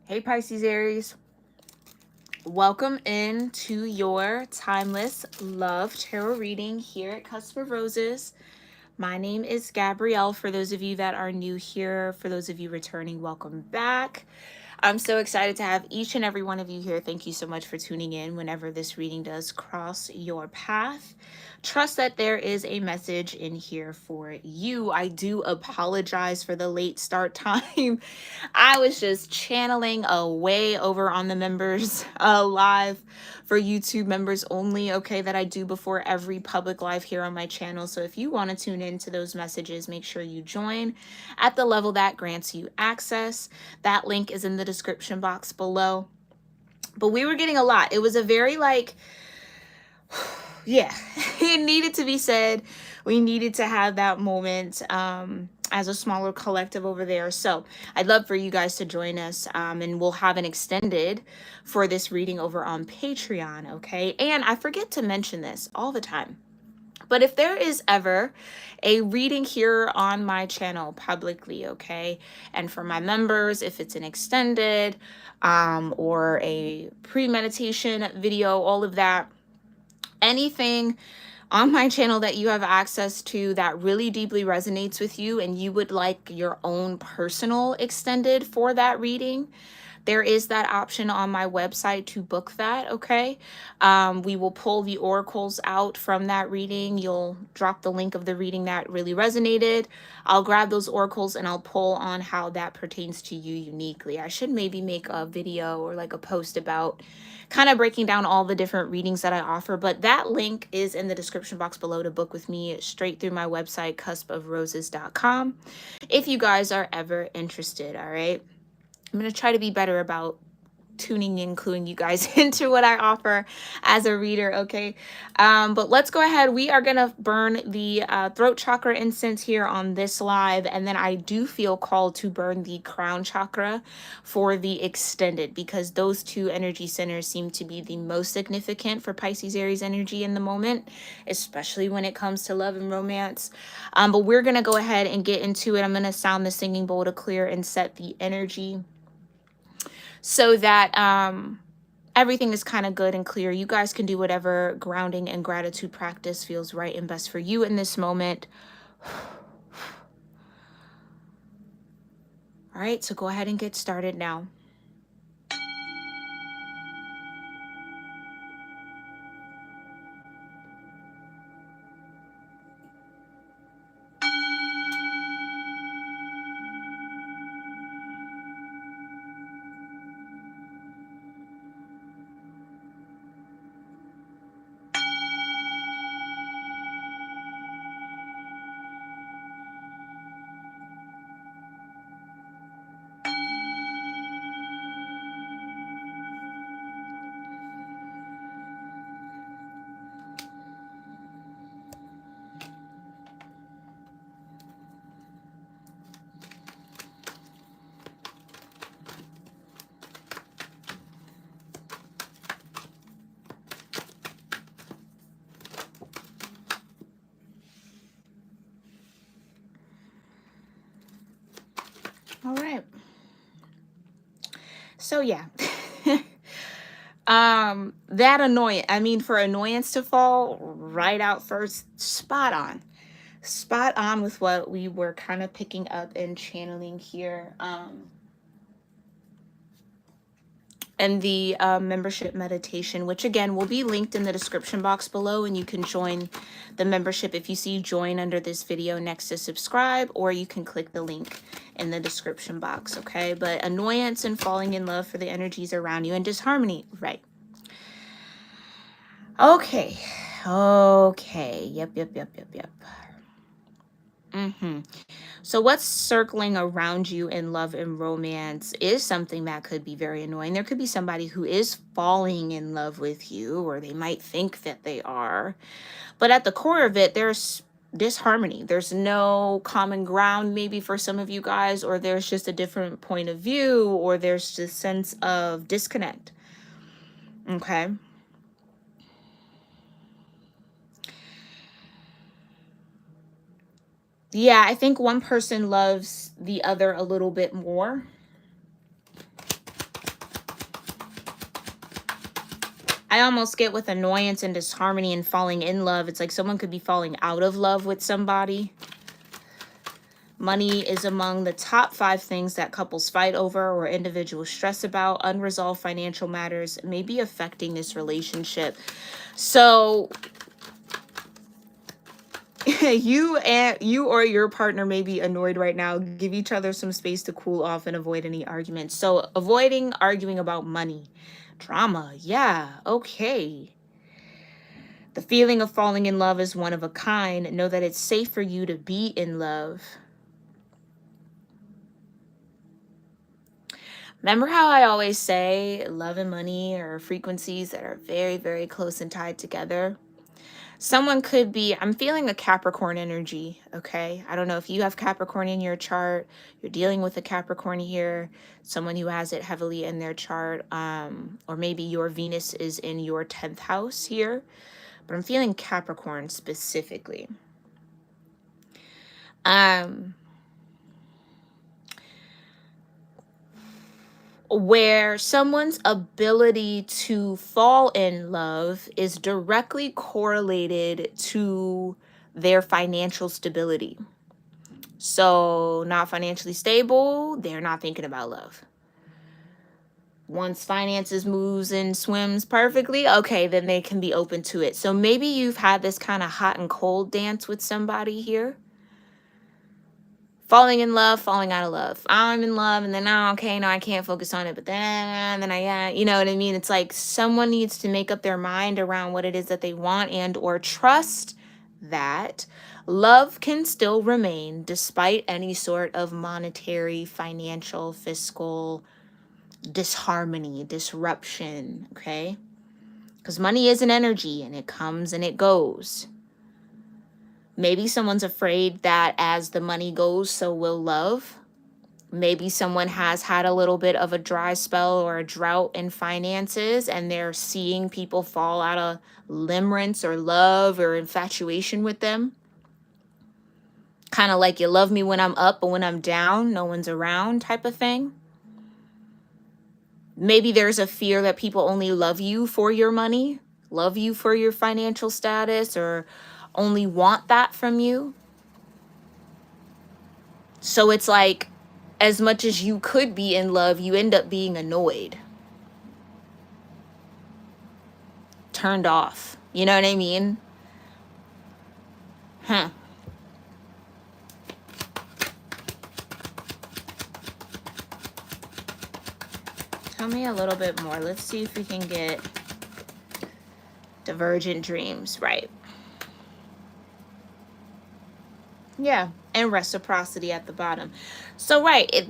Hey Pisces Aries, welcome into your timeless love tarot reading here at Cusp of Roses. My name is Gabrielle. For those of you that are new here, for those of you returning, welcome back. I'm so excited to have each and every one of you here. Thank you so much for tuning in whenever this reading does cross your path. Trust that there is a message in here for you. I do apologize for the late start time. I was just channeling away over on the members live for YouTube members only, okay, that I do before every public live here on my channel. So if you want to tune into those messages, make sure you join at the level that grants you access. That link is in the description box below. But we were getting a lot. It was a very yeah, it needed to be said. We needed to have that moment as a smaller collective over there. So I'd love for you guys to join us, and we'll have an extended for this reading over on Patreon, okay? And I forget to mention this all the time, but if there is ever a reading here on my channel publicly, okay, and for my members, if it's an extended or a pre-meditation video, all of that, anything on my channel that you have access to that really deeply resonates with you and you would like your own personal extended for that reading, there is that option on my website to book that, okay? We will pull the oracles out from that reading. You'll drop the link of the reading that really resonated. I'll grab those oracles and I'll pull on how that pertains to you uniquely. I should maybe make a video or like a post about kind of breaking down all the different readings that I offer, but that link is in the description box below to book with me straight through my website, cusp-of-roses.com, if you guys are ever interested, all right? I'm going to try to be better about tuning in, cluing you guys into what I offer as a reader, okay? But let's go ahead. We are going to burn the throat chakra incense here on this live, and then I do feel called to burn the crown chakra for the extended, because those two energy centers seem to be the most significant for Pisces Aries energy in the moment, especially when it comes to love and romance. But we're going to go ahead and get into it. I'm going to sound the singing bowl to clear and set the energy so that everything is kind of good and clear. You guys can do whatever grounding and gratitude practice feels right and best for you in this moment. All right, so go ahead and get started now. All right. So yeah. That annoyance, I mean, for annoyance to fall right out first, spot on. Spot on with what we were kind of picking up and channeling here. And the membership meditation, which again will be linked in the description box below, and you can join the membership if you see join under this video next to subscribe, or you can click the link in the description box, okay? But annoyance and falling in love for the energies around you and disharmony, right? Okay. Yep. So what's circling around you in love and romance is something that could be very annoying. There could be somebody who is falling in love with you, or they might think that they are. But at the core of it, there's disharmony. There's no common ground maybe for some of you guys, or there's just a different point of view, or there's this sense of disconnect. Okay. Yeah, I think one person loves the other a little bit more. I almost get with annoyance and disharmony and falling in love. It's like someone could be falling out of love with somebody. Money is among the top 5 things that couples fight over or individuals stress about. Unresolved financial matters may be affecting this relationship. So you or your partner may be annoyed right now. Give each other some space to cool off and avoid any arguments. So avoiding arguing about money. Drama. Yeah. Okay. The feeling of falling in love is one of a kind. Know that it's safe for you to be in love. Remember how I always say love and money are frequencies that are very, very close and tied together? Someone could be, I'm feeling a Capricorn energy, okay? I don't know if you have Capricorn in your chart. You're dealing with a Capricorn here, someone who has it heavily in their chart, or maybe your Venus is in your 10th house here. But I'm feeling Capricorn specifically. Where someone's ability to fall in love is directly correlated to their financial stability. So, not financially stable, they're not thinking about love. Once finances moves and swims perfectly, okay, then they can be open to it. So maybe you've had this kind of hot and cold dance with somebody here. Falling in love, falling out of love. I'm in love, and then, oh, okay, no, I can't focus on it. But then I, you know what I mean? It's like someone needs to make up their mind around what it is that they want and or trust that love can still remain despite any sort of monetary, financial, fiscal disharmony, disruption, okay? Because money is an energy, and it comes and it goes. Maybe someone's afraid that as the money goes, so will love. Maybe someone has had a little bit of a dry spell or a drought in finances, and they're seeing people fall out of limerence or love or infatuation with them. Kind of like you love me when I'm up, but when I'm down, no one's around type of thing. Maybe there's a fear that people only love you for your money, love you for your financial status, or only want that from you. So it's like, as much as you could be in love, you end up being annoyed, turned off. You know what I mean? Tell me a little bit more. Let's see if we can get divergent dreams. Right. Yeah. And reciprocity at the bottom. So, right.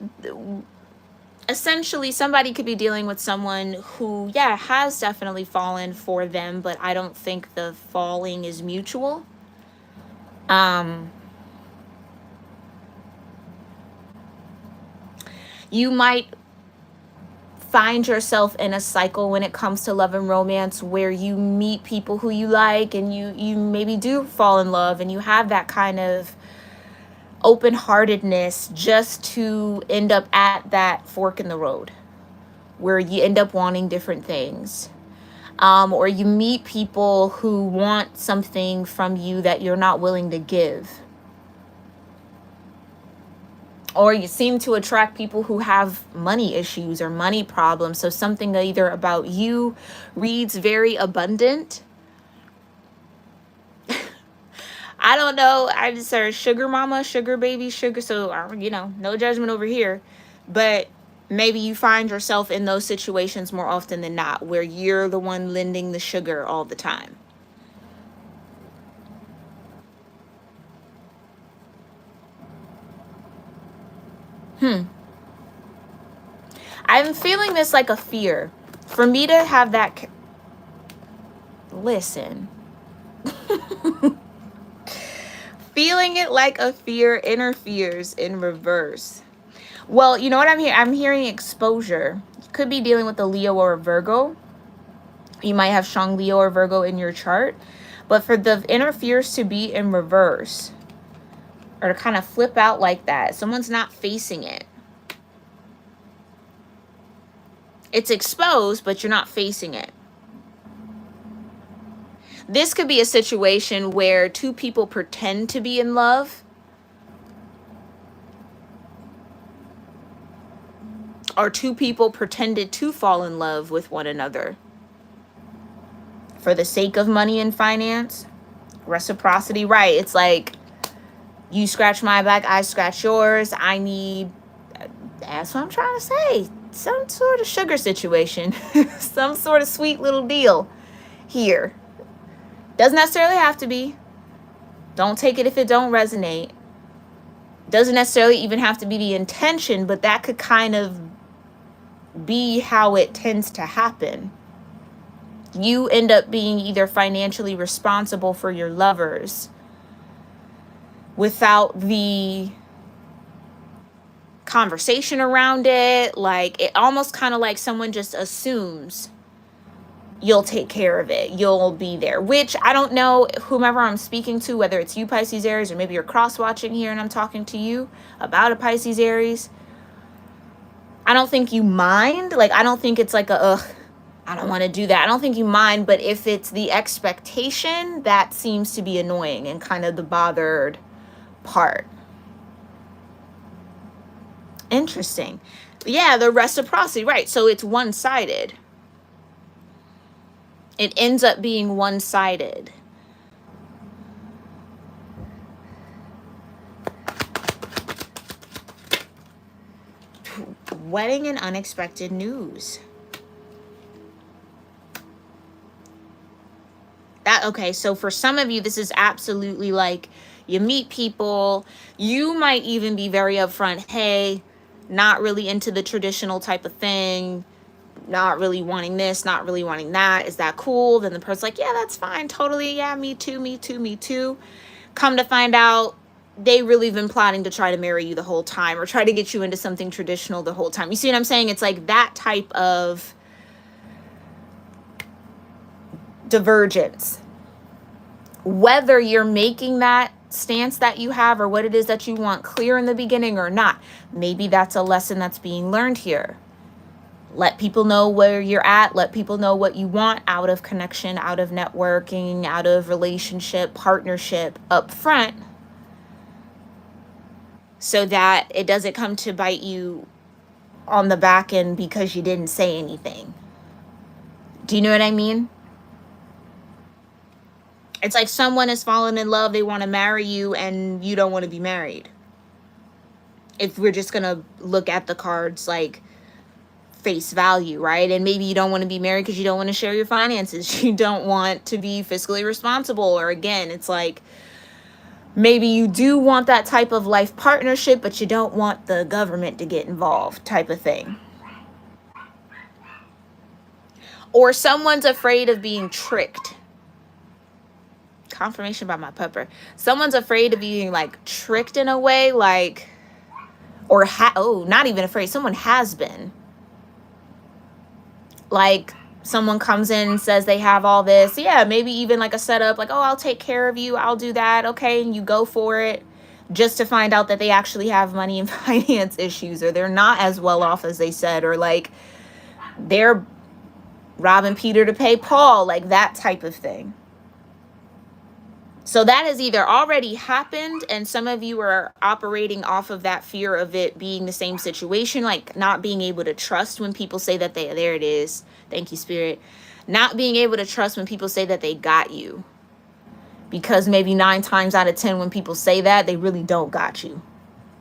Essentially, somebody could be dealing with someone who, yeah, has definitely fallen for them, but I don't think the falling is mutual. You might find yourself in a cycle when it comes to love and romance where you meet people who you like, and you maybe do fall in love, and you have that kind of open-heartedness just to end up at that fork in the road where you end up wanting different things. Or you meet people who want something from you that you're not willing to give. Or you seem to attract people who have money issues or money problems. So something either about you reads very abundant. I don't know. I just heard sugar mama, sugar baby, sugar. So, you know, no judgment over here. But maybe you find yourself in those situations more often than not, where you're the one lending the sugar all the time. I'm feeling this like a fear. For me to have that... Listen. Feeling it like a fear interferes in reverse. Well, you know what I'm hearing? I'm hearing exposure. You could be dealing with a Leo or a Virgo. You might have strong Leo or Virgo in your chart. But for the interferes to be in reverse, or to kind of flip out like that, someone's not facing it. It's exposed, but you're not facing it. This could be a situation where two people pretend to be in love, or two people pretended to fall in love with one another for the sake of money and finance. Reciprocity, right? It's like, you scratch my back, I scratch yours. I need, that's what I'm trying to say, some sort of sugar situation. Some sort of sweet little deal here. Doesn't necessarily have to be. Don't take it if it don't resonate. Doesn't necessarily even have to be the intention, but that could kind of be how it tends to happen. You end up being either financially responsible for your lovers without the conversation around it. Like, it almost kind of like someone just assumes you'll take care of it, you'll be there, which I don't know whomever I'm speaking to, whether it's you Pisces-Aries, or maybe you're cross-watching here and I'm talking to you about a Pisces-Aries. I don't think you mind. Like, I don't think it's like a, ugh, I don't want to do that. I don't think you mind, but if it's the expectation, that seems to be annoying and kind of the bothered part. Interesting. Yeah, the reciprocity, right? So it's one-sided. It ends up being one-sided. Wedding and unexpected news. Okay, so for some of you, this is absolutely like, you meet people, you might even be very upfront, hey, not really into the traditional type of thing, not really wanting this, not really wanting that. Is that cool? Then the person's like, yeah, that's fine. Totally. Yeah, me too, me too, me too. Come to find out, they really been plotting to try to marry you the whole time, or try to get you into something traditional the whole time. You see what I'm saying? It's like that type of divergence. Whether you're making that stance that you have, or what it is that you want clear in the beginning or not, maybe that's a lesson that's being learned here. Let people know where you're at. Let people know what you want out of connection, out of networking, out of relationship, partnership up front, so that it doesn't come to bite you on the back end because you didn't say anything. Do you know what I mean? It's like someone has fallen in love, they want to marry you, and you don't want to be married. If we're just going to look at the cards like face value, right? And maybe you don't want to be married because you don't want to share your finances. You don't want to be fiscally responsible. Or again, it's like, maybe you do want that type of life partnership, but you don't want the government to get involved, type of thing. Or someone's afraid of being tricked. Confirmation by my pupper. Someone's afraid of being like tricked in a way, like, or not even afraid. Someone has been. Like, someone comes in and says they have all this. Yeah, maybe even like a setup, like, oh, I'll take care of you, I'll do that. Okay, and you go for it, just to find out that they actually have money and finance issues, or they're not as well off as they said, or like they're robbing Peter to pay Paul, like that type of thing. So that has either already happened, and some of you are operating off of that fear of it being the same situation, like not being able to trust when people say that there it is. Thank you, Spirit. Not being able to trust when people say that they got you. Because maybe 9 times out of 10 when people say that, they really don't got you.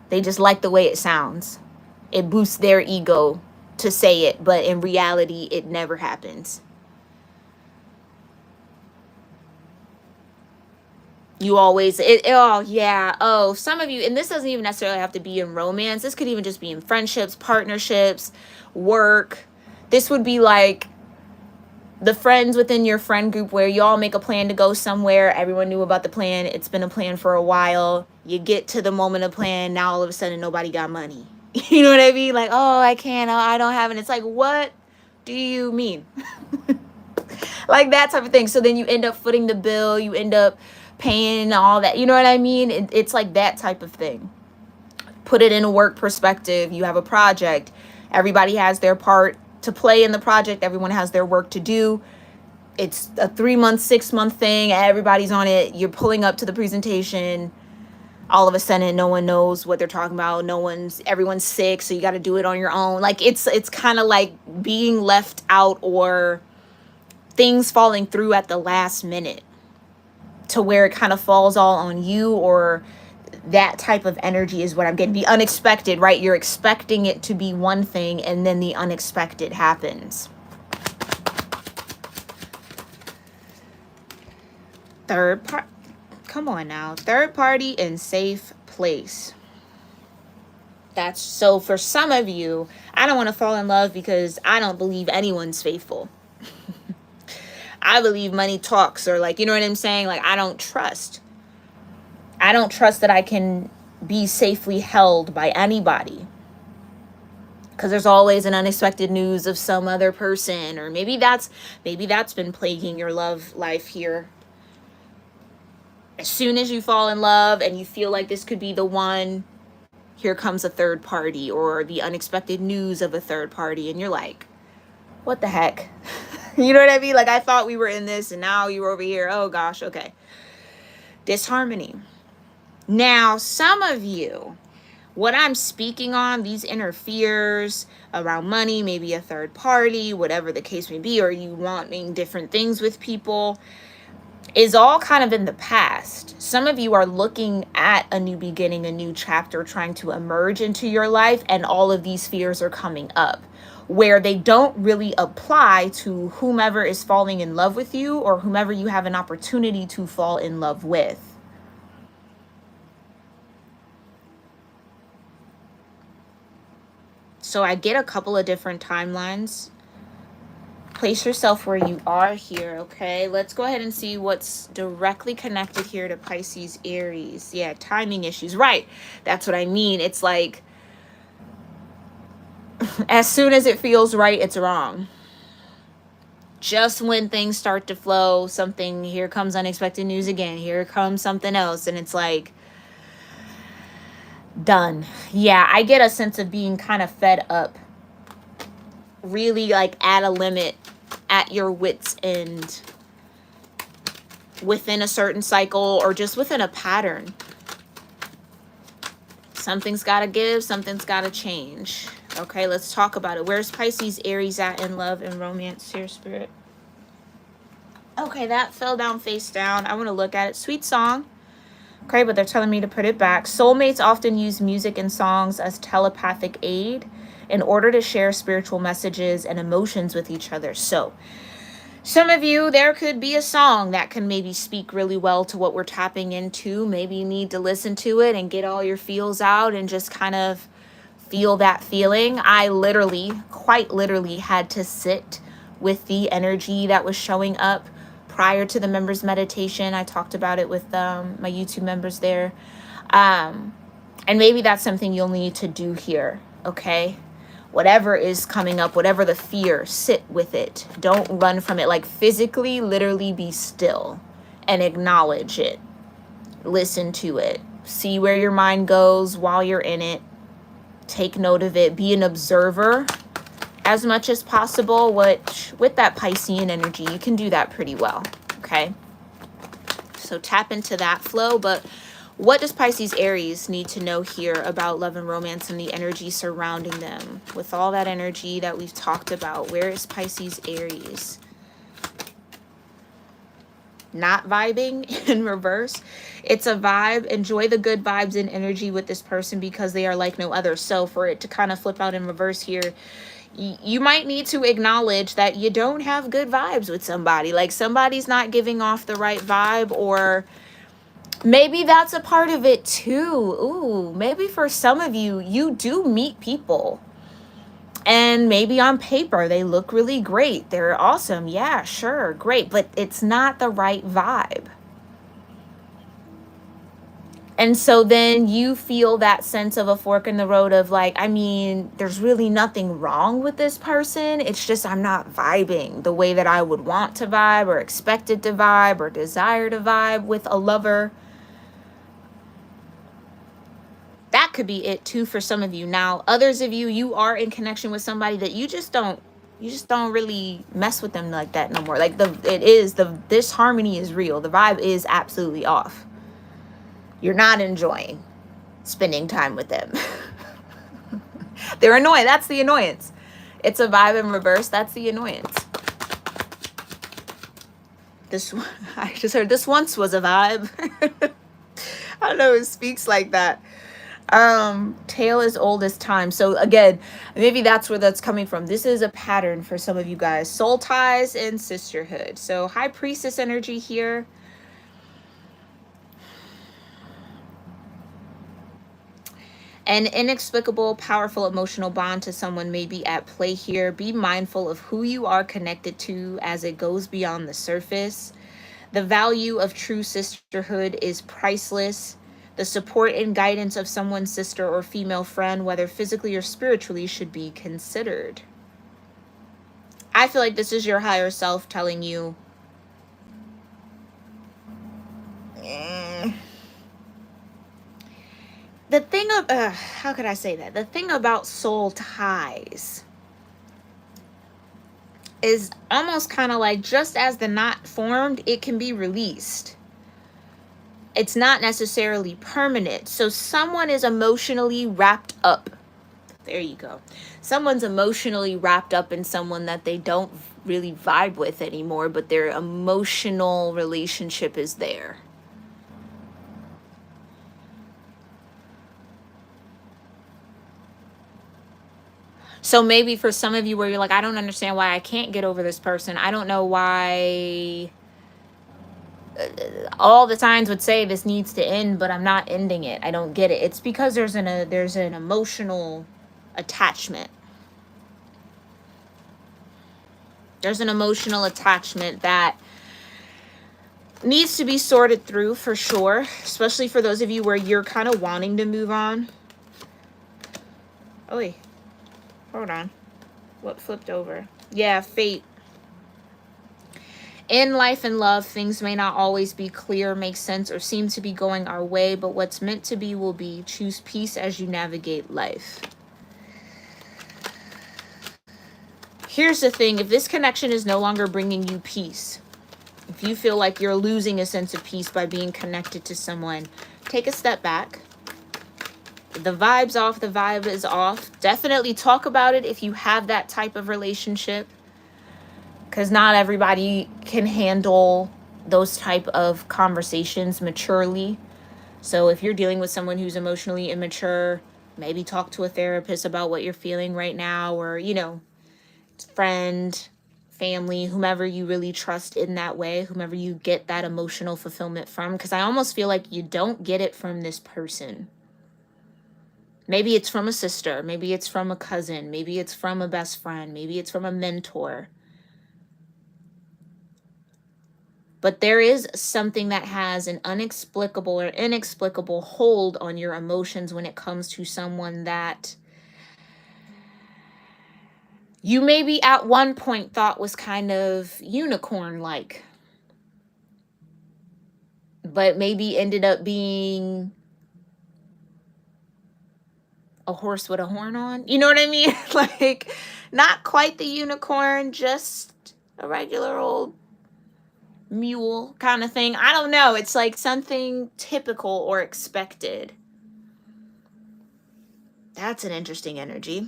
They just like the way it sounds. It boosts their ego to say it, but in reality, it never happens. You always, oh yeah, oh, some of you, and this doesn't even necessarily have to be in romance. This could even just be in friendships, partnerships, work. This would be like the friends within your friend group where y'all make a plan to go somewhere. Everyone knew about the plan. It's been a plan for a while. You get to the moment of plan. Now all of a sudden nobody got money. You know what I mean? Like, oh, I can't, oh, I don't have it. It's like, what do you mean? Like that type of thing. So then you end up footing the bill. You end up paying all that. You know what I mean? It's like that type of thing. Put it in a work perspective. You have a project. Everybody has their part to play in the project. Everyone has their work to do. it's a 3-month, 6-month thing. Everybody's on it. You're pulling up to the presentation. All of a sudden, no one knows what they're talking about. Everyone's sick, so you got to do it on your own. Like it's kind of like being left out, or things falling through at the last minute, to where it kind of falls all on you, or that type of energy is what I'm getting. The unexpected, right? You're expecting it to be one thing, and then the unexpected happens. Come on now. Third party in safe place. That's so for some of you, I don't want to fall in love because I don't believe anyone's faithful. I believe money talks, or like, you know what I'm saying? Like, I don't trust that I can be safely held by anybody, because there's always an unexpected news of some other person, or maybe that's been plaguing your love life here. As soon as you fall in love and you feel like this could be the one, here comes a third party, or the unexpected news of a third party, and you're like, what the heck? You know what I mean? Like, I thought we were in this and now you were over here. Oh gosh, okay. Disharmony. Now, some of you, what I'm speaking on, these inner fears around money, maybe a third party, whatever the case may be, or you wanting different things with people, is all kind of in the past. Some of you are looking at a new beginning, a new chapter, trying to emerge into your life, and all of these fears are coming up, where they don't really apply to whomever is falling in love with you, or whomever you have an opportunity to fall in love with. So I get a couple of different timelines. Place yourself where you are here, okay? Let's go ahead and see what's directly connected here to Pisces-Aries. Yeah, timing issues. Right. That's what I mean. It's like, as soon as it feels right, it's wrong. Just when things start to flow, here comes unexpected news again. Here comes something else. And it's like, done. Yeah, I get a sense of being kind of fed up. Really like at a limit, at your wit's end, within a certain cycle, or just within a pattern. Something's got to give, something's got to change. Okay, let's talk about it. Where's Pisces-Aries at in love and romance here, Spirit? Okay, that fell down face down. I want to look at it. Sweet song. Okay, but they're telling me to put it back. Soulmates often use music and songs as telepathic aid in order to share spiritual messages and emotions with each other. So some of you, there could be a song that can maybe speak really well to what we're tapping into. Maybe you need to listen to it and get all your feels out and just kind of feel that feeling. I quite literally had to sit with the energy that was showing up prior to the members meditation. I talked about it with my YouTube members there. And maybe that's something you'll need to do here, okay? Whatever is coming up, whatever the fear, sit with it. Don't run from it. Like, physically, literally be still and acknowledge it. Listen to it. See where your mind goes while you're in it. Take note of it. Be an observer as much as possible, which with that Piscean energy, you can do that pretty well, okay? So tap into that flow. But what does Pisces-Aries need to know here about love and romance and the energy surrounding them? With all that energy that we've talked about, where is Pisces-Aries? Not vibing in reverse. It's a vibe. Enjoy the good vibes and energy with this person because they are like no other. So for it to kind of flip out in reverse here, you might need to acknowledge that you don't have good vibes with somebody. Like, somebody's not giving off the right vibe, or maybe that's a part of it too. Ooh, maybe for some of you, you do meet people and maybe on paper they look really great. They're awesome. Yeah, sure, great. But it's not the right vibe. And so then you feel that sense of a fork in the road of like, I mean, there's really nothing wrong with this person. It's just I'm not vibing the way that I would want to vibe, or expected to vibe, or desire to vibe with a lover. That could be it too for some of you. Now, others of you, you are in connection with somebody that you just don't You just don't really mess with them like that no more. Like this harmony is real. The vibe is absolutely off. You're not enjoying spending time with them. They're annoying. That's the annoyance. It's a vibe in reverse. That's the annoyance. This, I just heard this once was a vibe. I don't know, it speaks like that. Tale as old as time. So again, maybe that's where that's coming from. This is a pattern for some of you guys. Soul ties and sisterhood. So high priestess energy here. An inexplicable, powerful emotional bond to someone may be at play here. Be mindful of who you are connected to as it goes beyond the surface. The value of true sisterhood is priceless. The support and guidance of someone's sister or female friend, whether physically or spiritually, should be considered. I feel like this is your higher self telling you, the thing of, how could I say that? The thing about soul ties is almost kind of like, just as the knot formed, it can be released. It's not necessarily permanent. So someone is emotionally wrapped up. There you go. Someone's emotionally wrapped up in someone that they don't really vibe with anymore, but their emotional relationship is there. So maybe for some of you where you're like, I don't understand why I can't get over this person. I don't know why all the signs would say this needs to end, but I'm not ending it. I don't get it. It's because there's an emotional attachment. There's an emotional attachment that needs to be sorted through for sure, especially for those of you where you're kind of wanting to move on. Oh, wait. Hold on. What flipped over? Yeah, fate. In life and love, things may not always be clear, make sense, or seem to be going our way, but what's meant to be will be. Choose peace as you navigate life. Here's the thing. If this connection is no longer bringing you peace, if you feel like you're losing a sense of peace by being connected to someone, take a step back. The vibe's off. The vibe is off. Definitely talk about it if you have that type of relationship, because not everybody can handle those type of conversations maturely. So if you're dealing with someone who's emotionally immature, maybe talk to a therapist about what you're feeling right now, or, you know, friend, family, whomever you really trust in that way, whomever you get that emotional fulfillment from, because I almost feel like you don't get it from this person. Maybe it's from a sister, maybe it's from a cousin, maybe it's from a best friend, maybe it's from a mentor. But there is something that has an unexplicable or inexplicable hold on your emotions when it comes to someone that you maybe at one point thought was kind of unicorn-like, but maybe ended up being a horse with a horn on. You know what I mean? Like, not quite the unicorn, just a regular old mule kind of thing. I don't know. It's like something typical or expected. That's an interesting energy.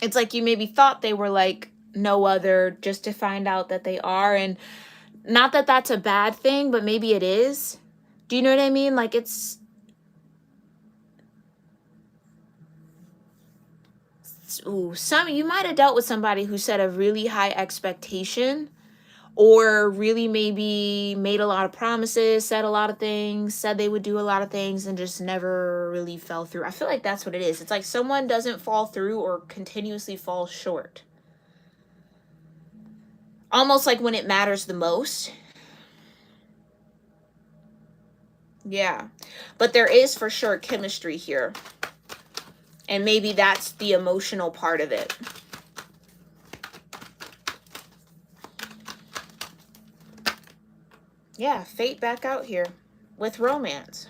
It's like you maybe thought they were like no other, just to find out that they are. And not that that's a bad thing, but maybe it is. Do you know what I mean? Like, it's, ooh, you might have dealt with somebody who set a really high expectation, or really maybe made a lot of promises, said a lot of things, said they would do a lot of things, and just never really fell through. I feel like that's what it is. It's like someone doesn't fall through or continuously falls short. Almost like when it matters the most. Yeah. But there is for sure chemistry here. And maybe that's the emotional part of it. Yeah, fate back out here with romance.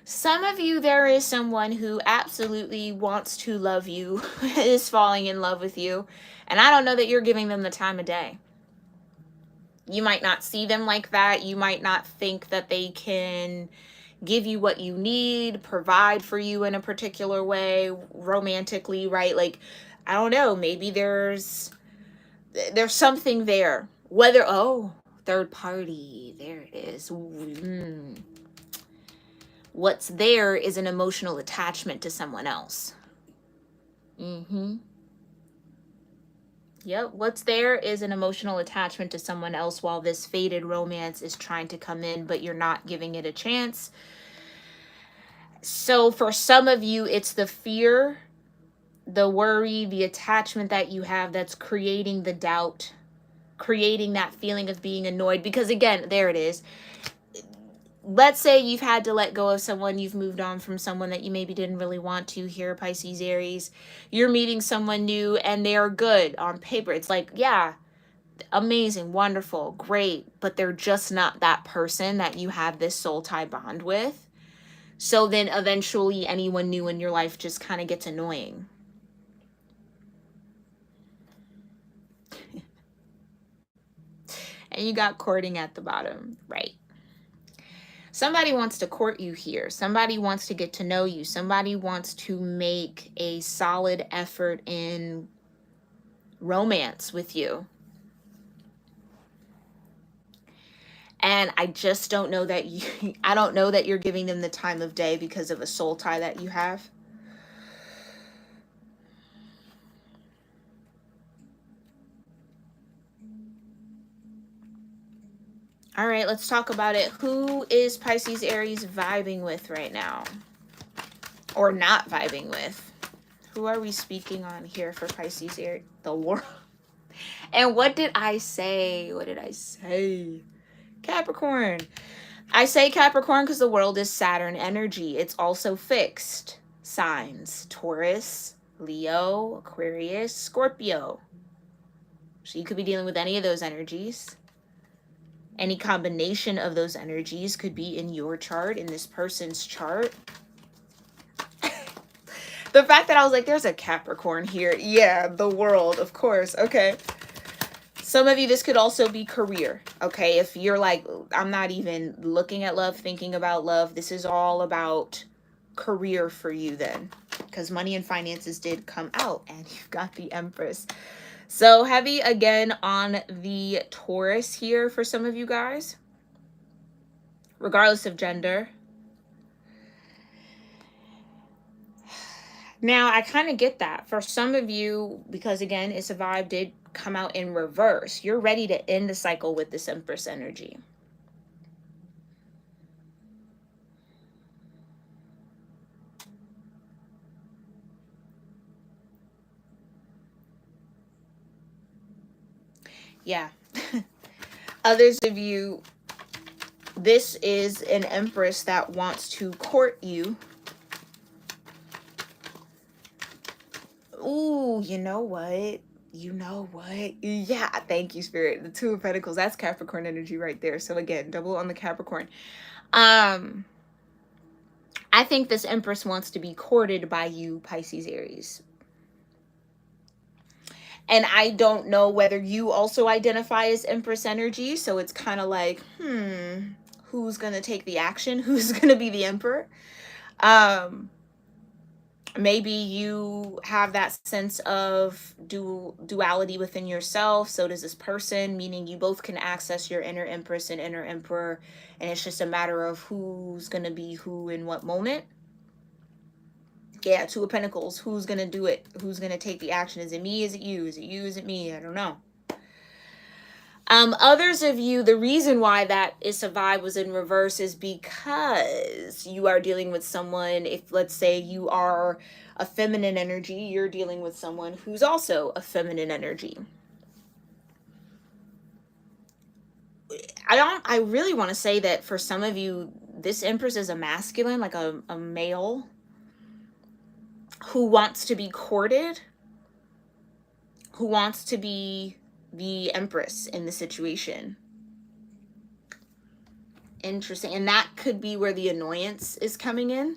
Some of you, there is someone who absolutely wants to love you, is falling in love with you, and I don't know that you're giving them the time of day. You might not see them like that. You might not think that they can give you what you need, provide for you in a particular way, romantically, right? Like, I don't know, maybe there's something there. Whether, oh, third party, there it is. What's there is an emotional attachment to someone else. Yep, what's there is an emotional attachment to someone else while this faded romance is trying to come in, but you're not giving it a chance. So for some of you, it's the fear, the worry, the attachment that you have that's creating the doubt, creating that feeling of being annoyed. Because again, there it is. Let's say you've had to let go of someone, you've moved on from someone that you maybe didn't really want to here, Pisces, Aries. You're meeting someone new and they are good on paper. It's like, yeah, amazing, wonderful, great, but they're just not that person that you have this soul tie bond with. So then eventually anyone new in your life just kind of gets annoying. And you got courting at the bottom, right? Somebody wants to court you here. Somebody wants to get to know you. Somebody wants to make a solid effort in romance with you. And I just don't know that I don't know that you're giving them the time of day because of a soul tie that you have. All right, let's talk about it. Who is Pisces Aries vibing with right now? Or not vibing with? Who are we speaking on here for Pisces Aries? The world. And what did I say? What did I say? Capricorn. I say Capricorn because the world is Saturn energy. It's also fixed signs. Taurus, Leo, Aquarius, Scorpio. So you could be dealing with any of those energies. Any combination of those energies could be in your chart, in this person's chart. The fact that I was like, there's a Capricorn here. Yeah, the world, of course. Okay. Some of you, this could also be career. Okay. If you're like, I'm not even looking at love, thinking about love. This is all about career for you then. Because money and finances did come out. And you've got the Empress. So heavy again on the Taurus here for some of you guys, regardless of gender. Now, I kind of get that. For some of you, because again, it's a vibe, did come out in reverse. You're ready to end the cycle with this Empress energy. Yeah. Others of you, this is an Empress that wants to court you. Ooh, you know what? You know what? Yeah, thank you, Spirit. The Two of Pentacles, that's Capricorn energy right there. So again, double on the Capricorn. I think this Empress wants to be courted by you, Pisces, Aries. And I don't know whether you also identify as Empress energy. So it's kind of like, who's going to take the action? Who's going to be the Emperor? Maybe you have that sense of duality within yourself. So does this person, meaning you both can access your inner Empress and inner Emperor. And it's just a matter of who's going to be who in what moment. Yeah, Two of Pentacles. Who's going to do it? Who's going to take the action? Is it me? Is it you? Is it you? Is it me? I don't know. Others of you, the reason why that Issa vibe was in reverse is because you are dealing with someone, if let's say you are a feminine energy, you're dealing with someone who's also a feminine energy. I really want to say that for some of you, this Empress is a masculine, like a male who wants to be courted, who wants to be the Empress in the situation. Interesting. And that could be where the annoyance is coming in.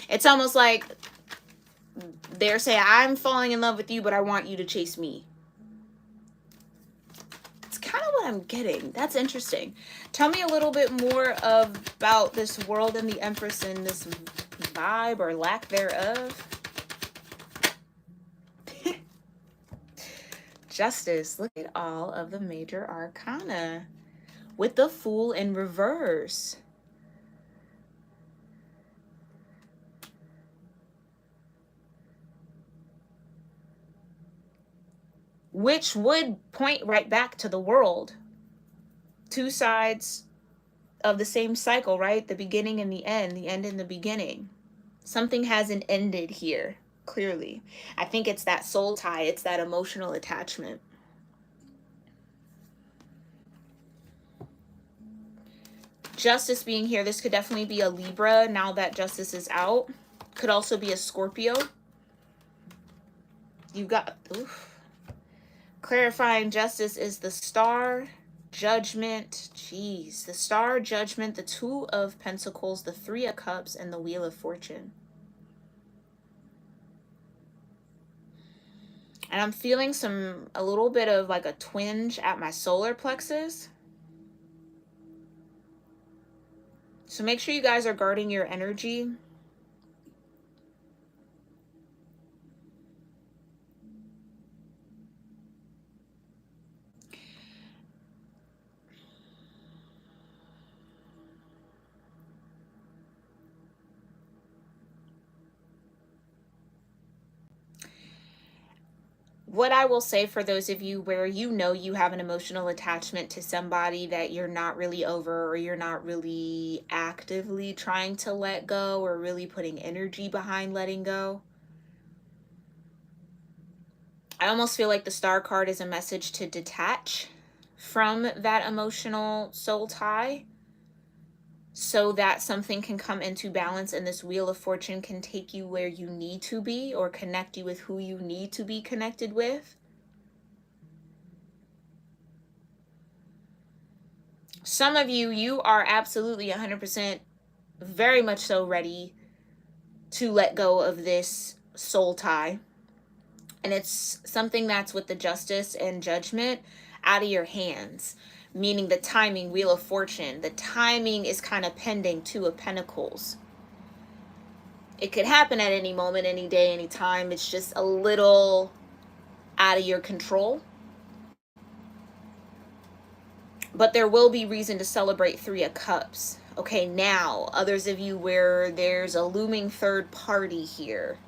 It's almost like they're saying, I'm falling in love with you, but I want you to chase me. It's kind of what I'm getting. That's interesting. Tell me a little bit more about this world and the Empress and this vibe or lack thereof. Justice. Look at all of the major arcana with the Fool in reverse. Which would point right back to the world. Two sides of the same cycle, right? The beginning and the end and the beginning. Something hasn't ended here, clearly. I think it's that soul tie. It's that emotional attachment. Justice being here, this could definitely be a Libra now that Justice is out. Could also be a Scorpio. You've got, oof. Clarifying Justice is the Star, Judgment, jeez, the Star, Judgment, the Two of Pentacles, the Three of Cups, and the Wheel of Fortune. And I'm feeling a little bit of like a twinge at my solar plexus. So make sure you guys are guarding your energy. What I will say for those of you where you know you have an emotional attachment to somebody that you're not really over, or you're not really actively trying to let go or really putting energy behind letting go, I almost feel like the Star card is a message to detach from that emotional soul tie so that something can come into balance and this Wheel of Fortune can take you where you need to be or connect you with who you need to be connected with. Some of you, you are absolutely 100% very much so ready to let go of this soul tie. And it's something that's with the Justice and Judgment out of your hands. Meaning the timing, Wheel of Fortune. The timing is kind of pending, Two of Pentacles. It could happen at any moment, any day, any time. It's just a little out of your control. But there will be reason to celebrate Three of Cups. Okay, now, others of you where there's a looming third party here.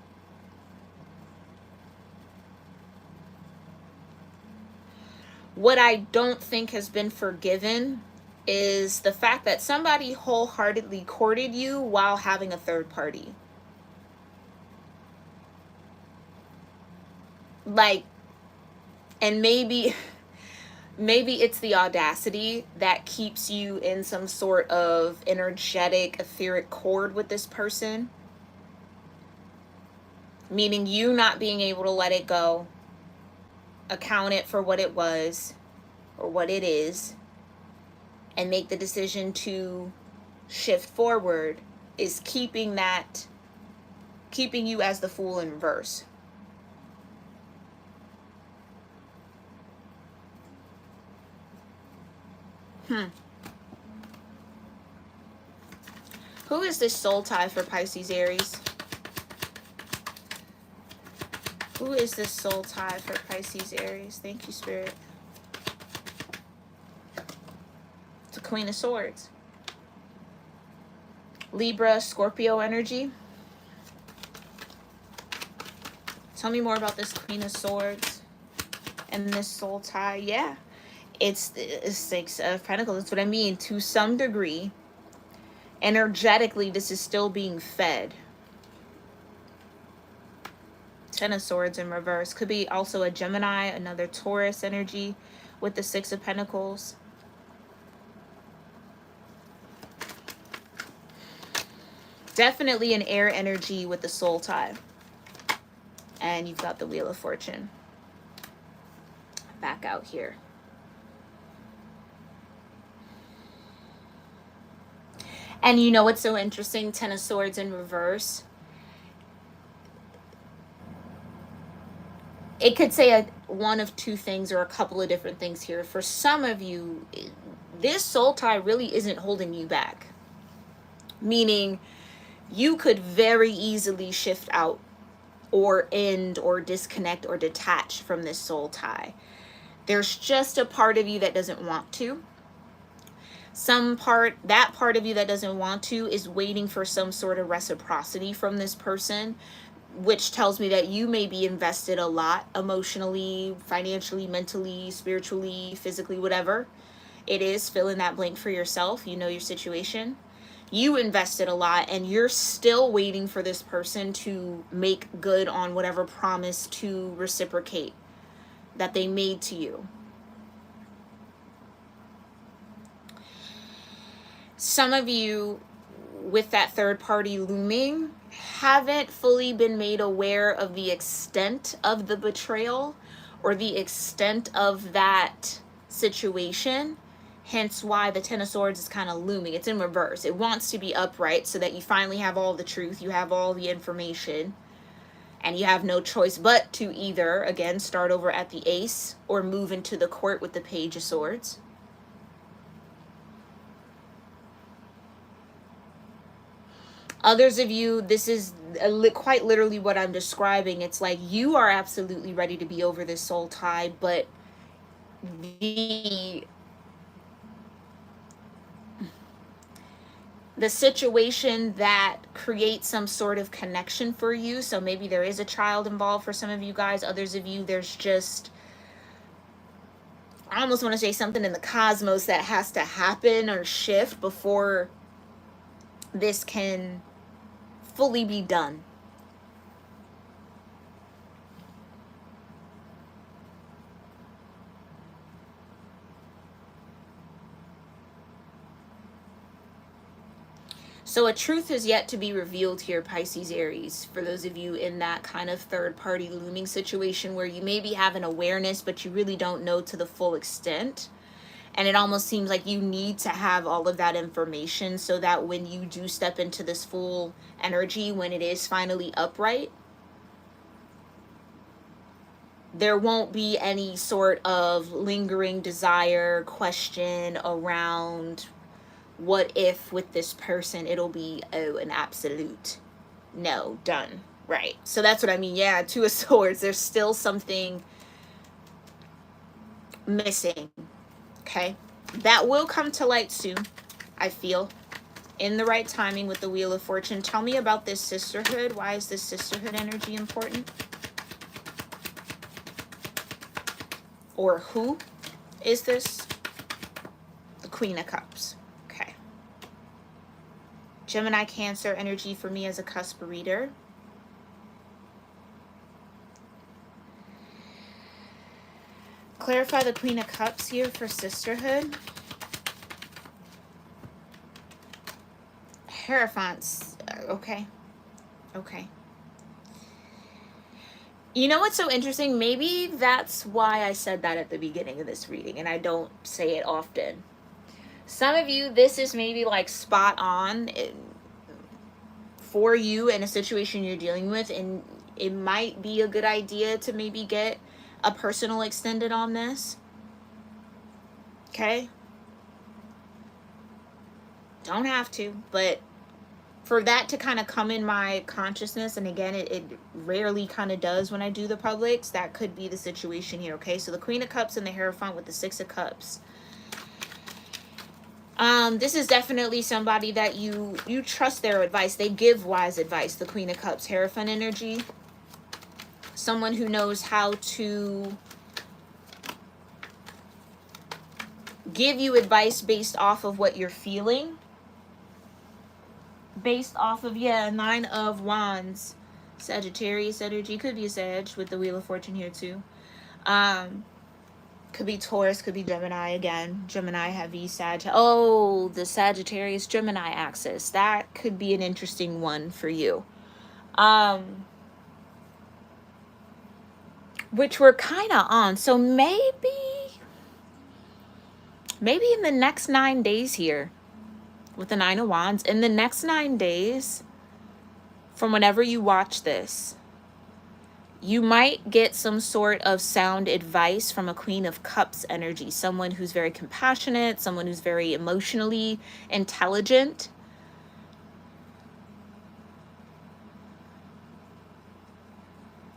What I don't think has been forgiven is the fact that somebody wholeheartedly courted you while having a third party. Like, and maybe it's the audacity that keeps you in some sort of energetic, etheric cord with this person. Meaning you not being able to let it go, account it for what it was or what it is, and make the decision to shift forward is keeping you as the Fool in reverse. Who is this soul tie for Pisces-Aries? Who is this soul tie for Pisces-Aries? Thank you, Spirit. It's a Queen of Swords. Libra, Scorpio energy. Tell me more about this Queen of Swords and this soul tie. Yeah, it's Six of Pentacles. That's what I mean. To some degree, energetically, this is still being fed. Ten of Swords in reverse. Could be also a Gemini, another Taurus energy with the Six of Pentacles. Definitely an air energy with the soul tie. And you've got the Wheel of Fortune back out here. And you know what's so interesting? Ten of Swords in reverse. It could say one of two things or a couple of different things here. For some of you, this soul tie really isn't holding you back. Meaning, you could very easily shift out or end or disconnect or detach from this soul tie. There's just a part of you that doesn't want to. That part of you that doesn't want to is waiting for some sort of reciprocity from this person, which tells me that you may be invested a lot emotionally, financially, mentally, spiritually, physically, whatever it is. Fill in that blank for yourself. You know your situation. You invested a lot and you're still waiting for this person to make good on whatever promise to reciprocate that they made to you. Some of you, with that third party looming, haven't fully been made aware of the extent of the betrayal or the extent of that situation. Hence why the Ten of Swords is kind of looming. It's in reverse. It wants to be upright so that you finally have all the truth, you have all the information, and you have no choice but to either, again, start over at the Ace or move into the Court with the Page of Swords. Others of you, this is quite literally what I'm describing. It's like you are absolutely ready to be over this soul tie, but the situation that creates some sort of connection for you, so maybe there is a child involved for some of you guys. Others of you, there's just, I almost want to say something in the cosmos that has to happen or shift before this can fully be done. So a truth is yet to be revealed here, Pisces-Aries, for those of you in that kind of third-party looming situation where you maybe have an awareness, but you really don't know to the full extent. And it almost seems like you need to have all of that information so that when you do step into this full energy, when it is finally upright, there won't be any sort of lingering desire, question around what if with this person. It'll be, oh, an absolute no, done. Right. So that's what I mean. Yeah, Two of Swords. There's still something missing. Okay, that will come to light soon, I feel, in the right timing with the Wheel of Fortune. Tell me about this sisterhood. Why is this sisterhood energy important? Or who is this? The Queen of Cups. Okay. Gemini, Cancer energy for me as a cusp reader. Clarify the Queen of Cups here for sisterhood. Hierophants. Okay. Okay. You know what's so interesting? Maybe that's why I said that at the beginning of this reading, and I don't say it often. Some of you, this is maybe like spot on for you in a situation you're dealing with, and it might be a good idea to maybe get a personal extended on this. Okay? Don't have to, but for that to kind of come in my consciousness, and again, it rarely kind of does when I do the publics, that could be the situation here. Okay, so the Queen of Cups and the Hierophant with the Six of Cups. This is definitely somebody that you trust their advice. They give wise advice. The Queen of Cups, Hierophant energy. Someone who knows how to give you advice based off of what you're feeling. Based off of, yeah, Nine of Wands. Sagittarius energy. Could be a Sag with the Wheel of Fortune here too. Could be Taurus, could be Gemini again. Gemini heavy, Sag. Oh, the Sagittarius Gemini axis. That could be an interesting one for you. Which we're kind of on. So maybe in the next 9 days here, with the Nine of Wands. In the next 9 days, from whenever you watch this, you might get some sort of sound advice from a Queen of Cups energy, someone who's very compassionate, someone who's very emotionally intelligent.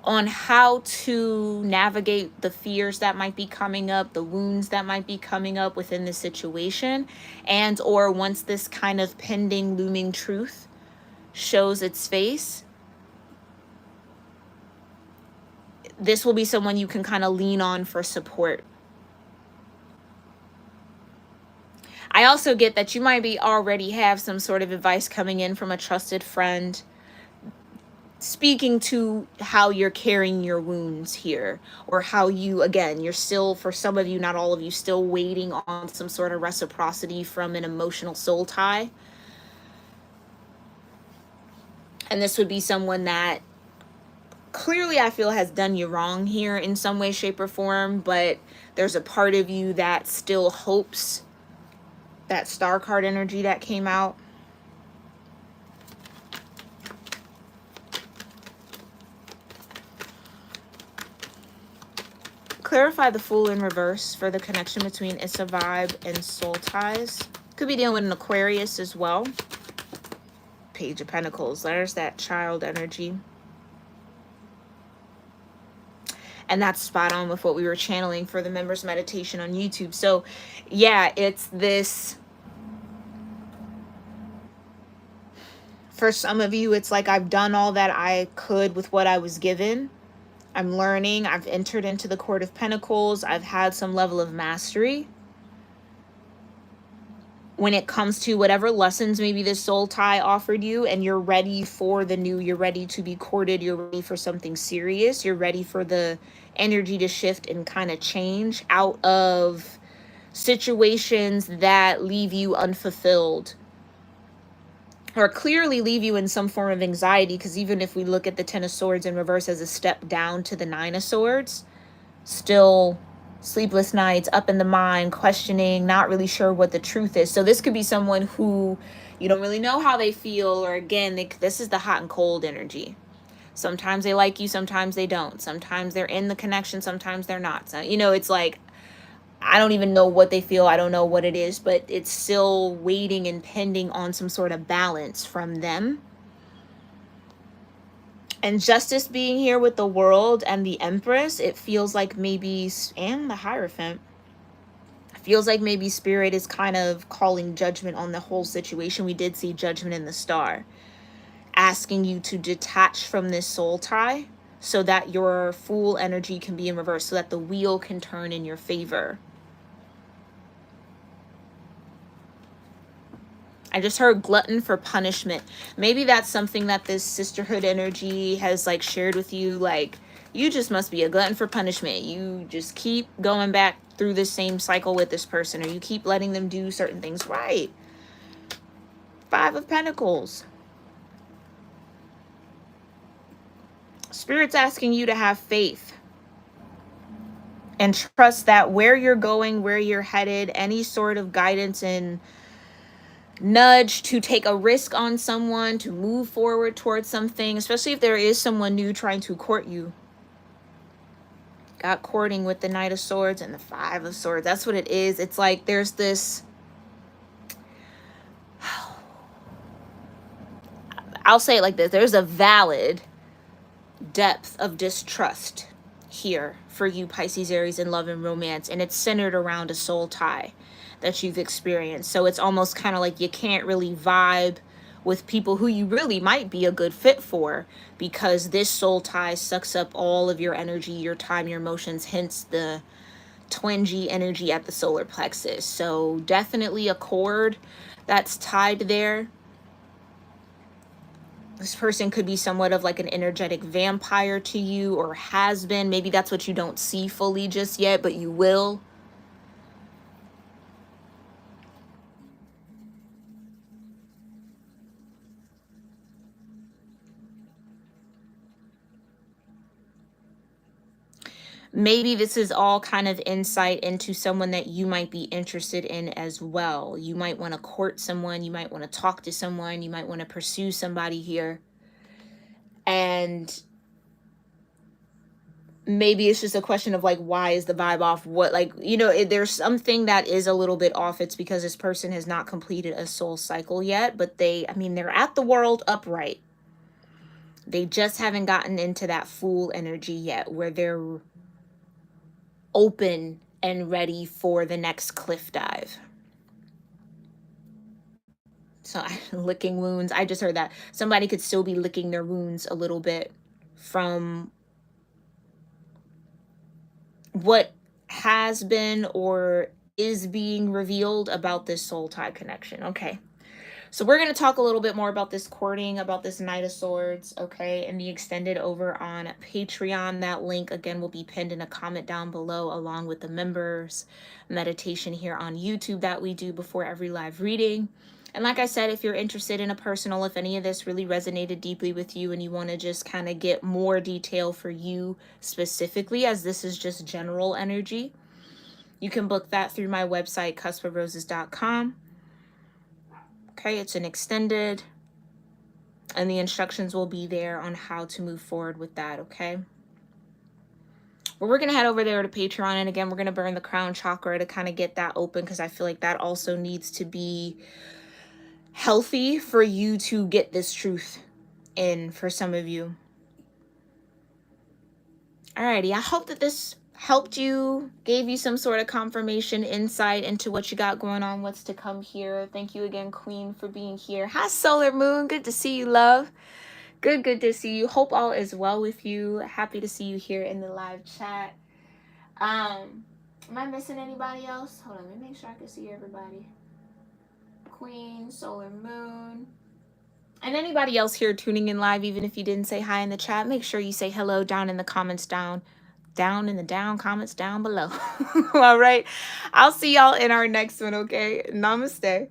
On how to navigate the fears that might be coming up, the wounds that might be coming up within the situation, and or once this kind of pending looming truth shows its face, this will be someone you can kind of lean on for support. I also get that you might be already have some sort of advice coming in from a trusted friend, speaking to how you're carrying your wounds here, or how you, again, you're still, for some of you, not all of you, still waiting on some sort of reciprocity from an emotional soul tie. And this would be someone that clearly I feel has done you wrong here in some way, shape, or form, but there's a part of you that still hopes. That star card energy that came out. Clarify the Fool in reverse for the connection between It's a Vibe and soul ties. Could be dealing with an Aquarius as well. Page of Pentacles. There's that child energy. And that's spot on with what we were channeling for the members meditation on YouTube. So yeah, it's this. For some of you, it's like I've done all that I could with what I was given. I'm learning. I've entered into the Court of Pentacles. I've had some level of mastery when it comes to whatever lessons maybe this soul tie offered you, and you're ready for the new. You're ready to be courted. You're ready for something serious. You're ready for the energy to shift and kind of change out of situations that leave you unfulfilled, or clearly leave you in some form of anxiety. Because even if we look at the Ten of Swords in reverse as a step down to the Nine of Swords, still sleepless nights, up in the mind, questioning, not really sure what the truth is. So this could be someone who you don't really know how they feel, or again, this is the hot and cold energy. Sometimes they like you, sometimes they don't. Sometimes they're in the connection, sometimes they're not. So, you know, it's like, I don't even know what they feel. I don't know what it is, but it's still waiting and pending on some sort of balance from them. And Justice being here with the World and the Empress, it feels like maybe, and the Hierophant, feels like maybe Spirit is kind of calling judgment on the whole situation. We did see Judgment in the Star, asking you to detach from this soul tie so that your Fool energy can be in reverse, so that the wheel can turn in your favor. I just heard glutton for punishment. Maybe that's something that this sisterhood energy has like shared with you. Like, you just must be a glutton for punishment. You just keep going back through the same cycle with this person, or you keep letting them do certain things. Right. Five of Pentacles. Spirit's asking you to have faith and trust that where you're going, where you're headed, any sort of guidance and nudge to take a risk on someone, to move forward towards something, especially if there is someone new trying to court you. Got courting with the Knight of Swords and the Five of Swords. That's what it is. It's like there's this, I'll say it like this, there's a valid depth of distrust here for you, Pisces, Aries, in love and romance, and it's centered around a soul tie that you've experienced. So it's almost kind of like you can't really vibe with people who you really might be a good fit for, because this soul tie sucks up all of your energy, your time, your emotions, hence the twingy energy at the solar plexus. So definitely a cord that's tied there. This person could be somewhat of like an energetic vampire to you, or has been. Maybe that's what you don't see fully just yet, but you will. Maybe this is all kind of insight into someone that you might be interested in as well. You might want to court someone, you might want to talk to someone, you might want to pursue somebody here. And maybe it's just a question of like, why is the vibe off? What, like, you know, there's something that is a little bit off. It's because this person has not completed a soul cycle yet, but I mean, they're at the world upright. They just haven't gotten into that Fool energy yet, where they're open and ready for the next cliff dive. So licking wounds, I just heard that somebody could still be licking their wounds a little bit from what has been or is being revealed about this soul tie connection. Okay. So we're going to talk a little bit more about this courting, about this Knight of Swords, okay, and the extended over on Patreon. That link, again, will be pinned in a comment down below, along with the members meditation here on YouTube that we do before every live reading. And like I said, if you're interested in a personal, if any of this really resonated deeply with you and you want to just kind of get more detail for you specifically, as this is just general energy, you can book that through my website, cusp-of-roses.com. Okay, it's an extended, and the instructions will be there on how to move forward with that, okay? Well, we're going to head over there to Patreon, and again, we're going to burn the crown chakra to kind of get that open, because I feel like that also needs to be healthy for you to get this truth in for some of you. Alrighty, I hope that this helped you, gave you some sort of confirmation, insight into what you got going on, what's to come here. Thank you again, Queen, for being here. Hi, Solar Moon. Good to see you, love. Good to see you. Hope all is well with you. Happy to see you here in the live chat. Am I missing anybody else? Hold on, let me make sure I can see everybody. Queen, Solar Moon. And anybody else here tuning in live, even if you didn't say hi in the chat, make sure you say hello down in the comments down in the comments down below. All right. I'll see y'all in our next one, okay? Namaste.